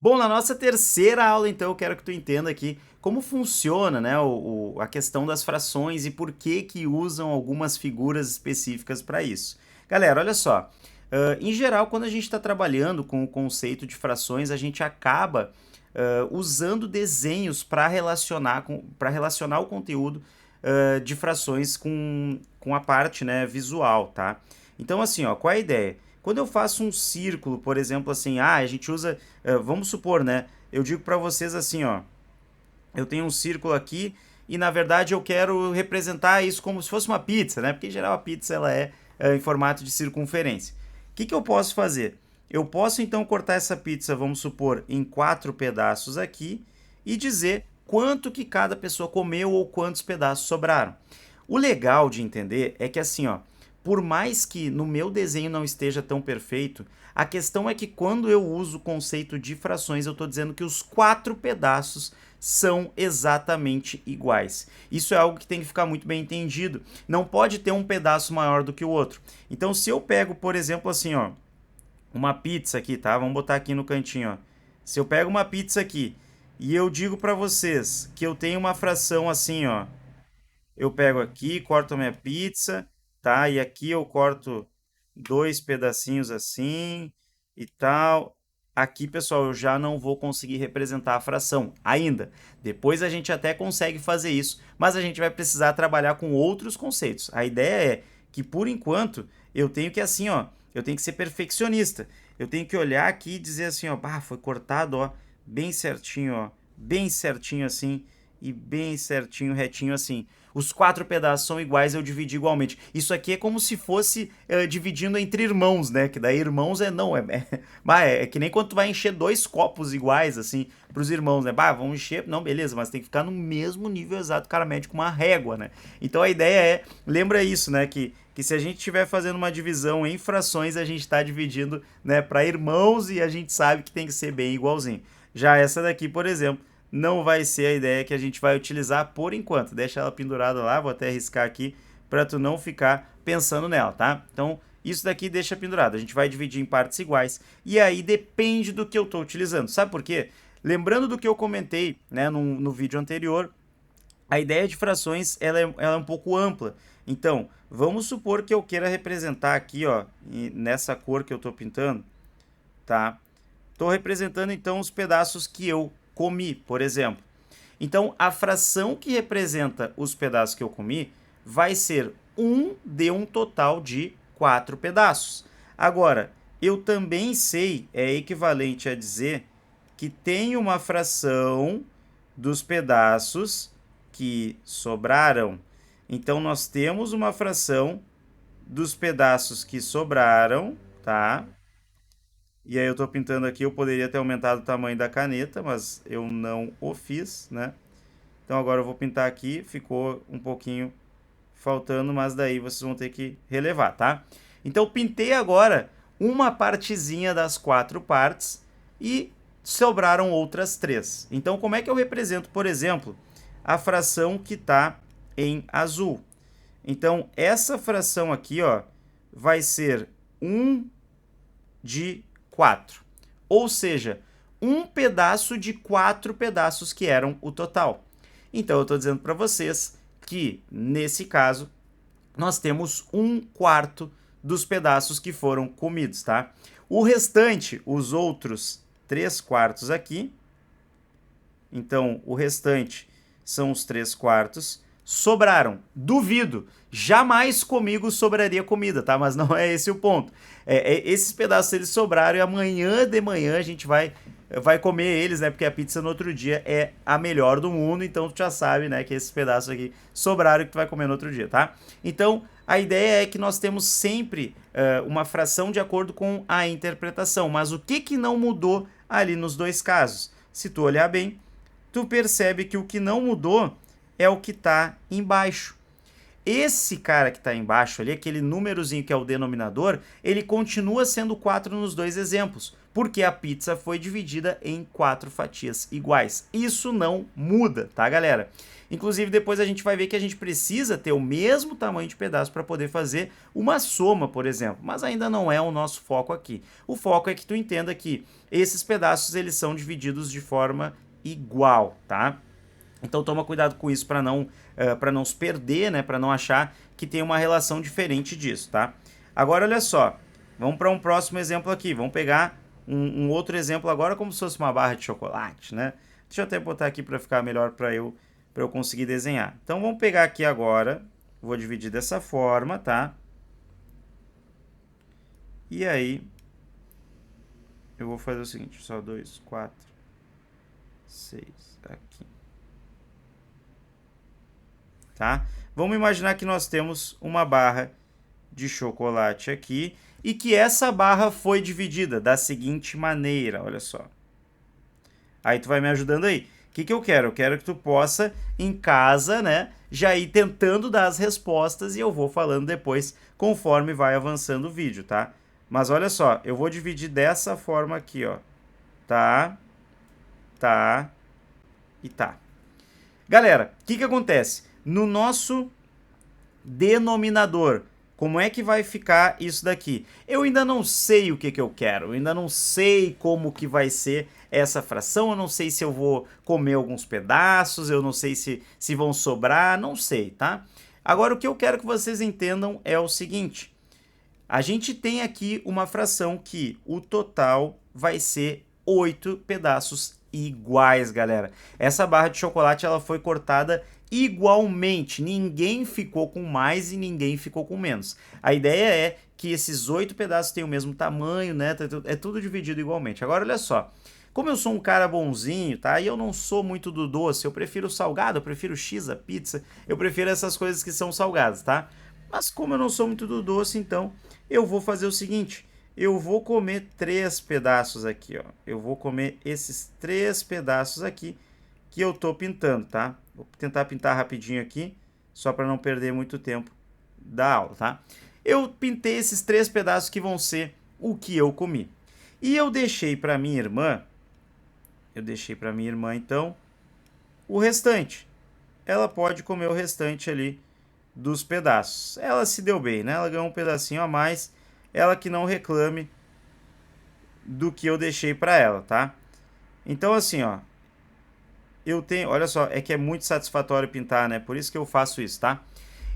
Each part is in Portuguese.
Bom, na nossa terceira aula, então, eu quero que tu entenda aqui como funciona, né, a questão das frações e por que que usam algumas figuras específicas para isso. Galera, olha só, em geral, quando a gente está trabalhando com o conceito de frações, a gente acaba usando desenhos para relacionar o conteúdo de frações com a parte, né, visual, tá? Então, assim, ó, qual é a ideia? Quando eu faço um círculo, por exemplo, assim, a gente usa, vamos supor, né? Eu digo para vocês assim, ó, eu tenho um círculo aqui e na verdade eu quero representar isso como se fosse uma pizza, né? Porque em geral a pizza ela é em formato de circunferência. O que que eu posso fazer? Eu posso então cortar essa pizza, vamos supor, em 4 pedaços aqui e dizer quanto que cada pessoa comeu ou quantos pedaços sobraram. O legal de entender é que assim, ó, por mais que no meu desenho não esteja tão perfeito, a questão é que quando eu uso o conceito de frações, eu estou dizendo que os 4 pedaços são exatamente iguais. Isso é algo que tem que ficar muito bem entendido. Não pode ter um pedaço maior do que o outro. Então, se eu pego, por exemplo, assim, ó, uma pizza aqui, tá? Vamos botar aqui no cantinho, ó. Se eu pego uma pizza aqui e eu digo para vocês que eu tenho uma fração assim, ó, eu pego aqui, corto a minha pizza, tá? E aqui eu corto 2 pedacinhos assim e tal. Aqui, pessoal, eu já não vou conseguir representar a fração ainda. Depois a gente até consegue fazer isso, mas a gente vai precisar trabalhar com outros conceitos. A ideia é que, por enquanto, eu tenho que assim, ó, eu tenho que ser perfeccionista. Eu tenho que olhar aqui e dizer assim, ó, bah, foi cortado, ó, bem certinho assim e bem certinho, retinho assim. Os 4 pedaços são iguais, eu dividi igualmente. Isso aqui é como se fosse dividindo entre irmãos, né? Que daí irmãos não, é que nem quando tu vai encher 2 copos iguais, assim, pros irmãos, né? Bah, vamos encher, não, beleza, mas tem que ficar no mesmo nível exato, cara, mede com uma régua, né? Então a ideia lembra isso, né? Que se a gente estiver fazendo uma divisão em frações, a gente está dividindo, né, para irmãos e a gente sabe que tem que ser bem igualzinho. Já essa daqui, por exemplo, não vai ser a ideia que a gente vai utilizar por enquanto. Deixa ela pendurada lá, vou até arriscar aqui para tu não ficar pensando nela, tá? Então, isso daqui deixa pendurado. A gente vai dividir em partes iguais e aí depende do que eu estou utilizando. Sabe por quê? Lembrando do que eu comentei, né, no vídeo anterior, a ideia de frações ela é um pouco ampla. Então, vamos supor que eu queira representar aqui, ó, nessa cor que eu estou pintando, tá? Estou representando então os pedaços que eu comi, por exemplo. Então, a fração que representa os pedaços que eu comi vai ser um de um total de 4 pedaços. Agora, eu também sei, é equivalente a dizer que tem uma fração dos pedaços que sobraram. Então, nós temos uma fração dos pedaços que sobraram, tá? E aí eu estou pintando aqui, eu poderia ter aumentado o tamanho da caneta, mas eu não o fiz, né? Então agora eu vou pintar aqui, ficou um pouquinho faltando, mas daí vocês vão ter que relevar, tá? Então pintei agora uma partezinha das 4 partes e sobraram outras 3. Então como é que eu represento, por exemplo, a fração que está em azul? Então essa fração aqui, ó, vai ser 1 de 4. Ou seja, um pedaço de 4 pedaços que eram o total. Então eu estou dizendo para vocês que, nesse caso, nós temos 1/4 dos pedaços que foram comidos, tá? O restante, os outros 3/4 aqui, então o restante são os 3/4, sobraram. Duvido, jamais comigo sobraria comida, tá? Mas não é esse o ponto. Esses pedaços eles sobraram e amanhã de manhã a gente vai comer eles, né? Porque a pizza no outro dia é a melhor do mundo, então tu já sabe, né, que esses pedaços aqui sobraram e que tu vai comer no outro dia, tá? Então, a ideia é que nós temos sempre uma fração de acordo com a interpretação, mas o que que não mudou ali nos dois casos? Se tu olhar bem, tu percebe que o que não mudou é o que está embaixo. Esse cara que está embaixo ali, aquele númerozinho que é o denominador, ele continua sendo 4 nos dois exemplos. porque a pizza foi dividida em 4 fatias iguais. Isso não muda, tá, galera? Inclusive, depois a gente vai ver que a gente precisa ter o mesmo tamanho de pedaço para poder fazer uma soma, por exemplo. Mas ainda não é o nosso foco aqui. O foco é que tu entenda que esses pedaços eles são divididos de forma igual, tá? Então toma cuidado com isso para não se perder, né? Para não achar que tem uma relação diferente disso, tá? Agora, olha só. Vamos para um próximo exemplo aqui. Vamos pegar um outro exemplo agora como se fosse uma barra de chocolate, né? Deixa eu até botar aqui para ficar melhor para eu conseguir desenhar. Então, vamos pegar aqui agora, vou dividir dessa forma, tá? E aí, eu vou fazer o seguinte, só 2, 4, 6, aqui. Tá? Vamos imaginar que nós temos uma barra de chocolate aqui e que essa barra foi dividida da seguinte maneira, olha só. Aí tu vai me ajudando aí. O que eu quero? Eu quero que tu possa, em casa, né, já ir tentando dar as respostas e eu vou falando depois, conforme vai avançando o vídeo, tá? Mas olha só, eu vou dividir dessa forma aqui, ó. Tá, tá e tá. Galera, o que acontece? No nosso denominador, como é que vai ficar isso daqui? Eu ainda não sei o que eu quero, eu ainda não sei como que vai ser essa fração, eu não sei se eu vou comer alguns pedaços, eu não sei se vão sobrar, não sei, tá? Agora, o que eu quero que vocês entendam é o seguinte, a gente tem aqui uma fração que o total vai ser 8 pedaços iguais, galera. Essa barra de chocolate ela foi cortada igualmente, ninguém ficou com mais e ninguém ficou com menos. A ideia é que esses 8 pedaços tenham o mesmo tamanho, né? É tudo dividido igualmente. Agora, olha só. Como eu sou um cara bonzinho, tá? E eu não sou muito do doce, eu prefiro salgado, eu prefiro X, a pizza, eu prefiro essas coisas que são salgadas, tá? Mas como eu não sou muito do doce, então eu vou fazer o seguinte, eu vou comer 3 pedaços aqui, ó. Eu vou comer esses 3 pedaços aqui que eu tô pintando, tá? Vou tentar pintar rapidinho aqui, só para não perder muito tempo da aula, tá? Eu pintei esses 3 pedaços que vão ser o que eu comi. E eu deixei para minha irmã, então, o restante. Ela pode comer o restante ali dos pedaços. Ela se deu bem, né? Ela ganhou um pedacinho a mais, ela que não reclame do que eu deixei para ela, tá? Então, assim, ó, eu tenho, olha só, é que é muito satisfatório pintar, né? Por isso que eu faço isso, tá?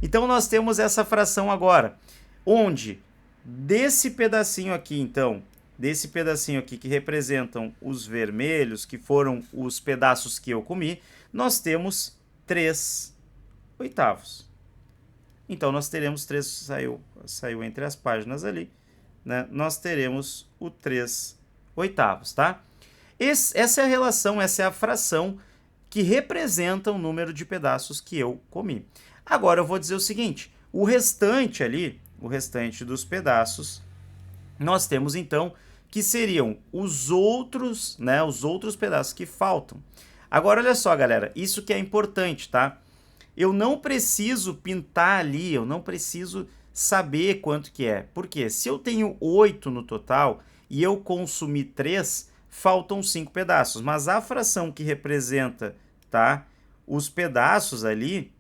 Então, nós temos essa fração agora, onde desse pedacinho aqui, então, desse pedacinho aqui que representam os vermelhos, que foram os pedaços que eu comi, nós temos 3 oitavos. Então, nós teremos 3, saiu entre as páginas ali, né? Nós teremos o 3 oitavos, tá? Essa é a relação, essa é a fração que representa o número de pedaços que eu comi. Agora eu vou dizer o seguinte, o restante ali, o restante dos pedaços, nós temos então que seriam os outros, né, os outros pedaços que faltam. Agora olha só, galera, isso que é importante, tá? Eu não preciso pintar ali, eu não preciso saber quanto que é. Por quê? Se eu tenho 8 no total e eu consumi 3, faltam 5 pedaços. Mas a fração que representa, tá, os pedaços ali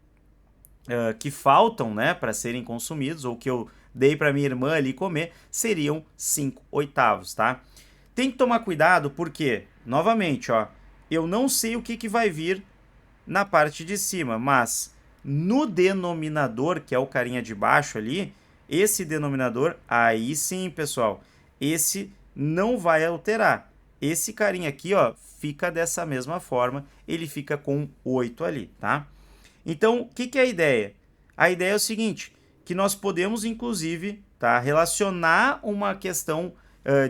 que faltam, né, para serem consumidos, ou que eu dei para minha irmã ali comer, seriam 5 oitavos, tá? Tem que tomar cuidado porque, novamente, ó, eu não sei o que vai vir na parte de cima, mas no denominador, que é o carinha de baixo ali, esse denominador, aí sim, pessoal, esse não vai alterar. Esse carinha aqui, ó, fica dessa mesma forma, ele fica com 8 ali, tá? Então, o que é a ideia? A ideia é o seguinte, que nós podemos, inclusive, tá, relacionar uma questão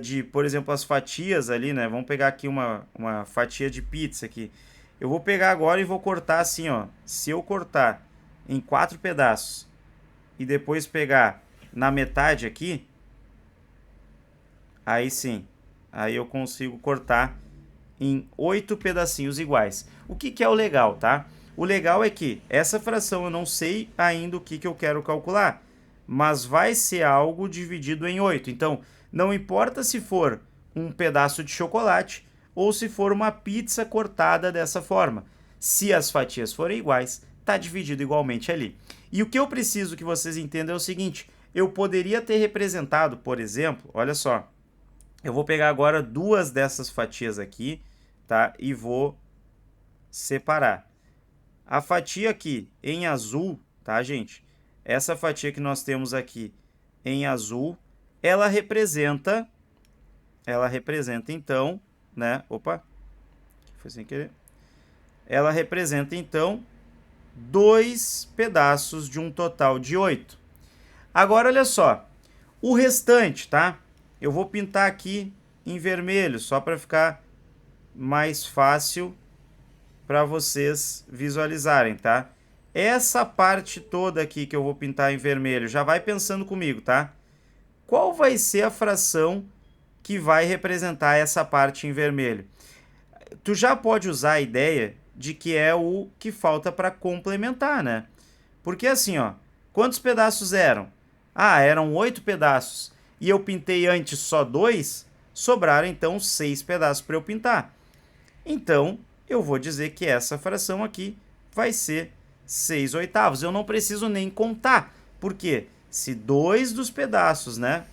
de, por exemplo, as fatias ali, né? Vamos pegar aqui uma fatia de pizza aqui. Eu vou pegar agora e vou cortar assim, ó. Se eu cortar em 4 pedaços e depois pegar na metade aqui, aí sim, aí eu consigo cortar em 8 pedacinhos iguais. O que é o legal, tá? O legal é que essa fração eu não sei ainda o que eu quero calcular, mas vai ser algo dividido em 8. Então, não importa se for um pedaço de chocolate ou se for uma pizza cortada dessa forma. Se as fatias forem iguais, está dividido igualmente ali. E o que eu preciso que vocês entendam é o seguinte, eu poderia ter representado, por exemplo, olha só, eu vou pegar agora duas dessas fatias aqui, tá? E vou separar. A fatia aqui em azul, tá, gente? Essa fatia que nós temos aqui em azul, ela representa então, né? Opa, foi sem querer. Ela representa então 2 pedaços de um total de 8. Agora, olha só, o restante, tá? Eu vou pintar aqui em vermelho, só para ficar mais fácil para vocês visualizarem, tá? Essa parte toda aqui que eu vou pintar em vermelho, já vai pensando comigo, tá? Qual vai ser a fração que vai representar essa parte em vermelho? Tu já pode usar a ideia de que é o que falta para complementar, né? Porque assim, ó, quantos pedaços eram? Ah, eram 8 pedaços. E eu pintei antes só 2, sobraram então 6 pedaços para eu pintar. Então, eu vou dizer que essa fração aqui vai ser 6 oitavos. Eu não preciso nem contar, porque se 2 dos pedaços, né?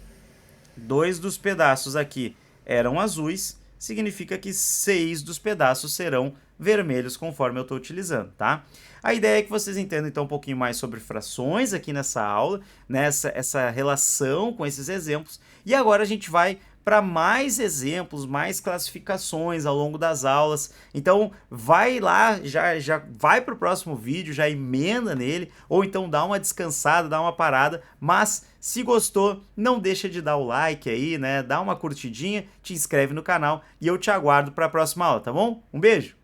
2 dos pedaços aqui eram azuis, significa que 6 dos pedaços serão vermelhos conforme eu estou utilizando, tá? A ideia é que vocês entendam então um pouquinho mais sobre frações aqui nessa aula, nessa essa relação com esses exemplos, e agora a gente vai para mais exemplos, mais classificações ao longo das aulas. Então vai lá, já vai para o próximo vídeo, já emenda nele, ou então dá uma descansada, dá uma parada, mas se gostou, não deixa de dar o like aí, né? Dá uma curtidinha, te inscreve no canal e eu te aguardo para a próxima aula, tá bom? Um beijo!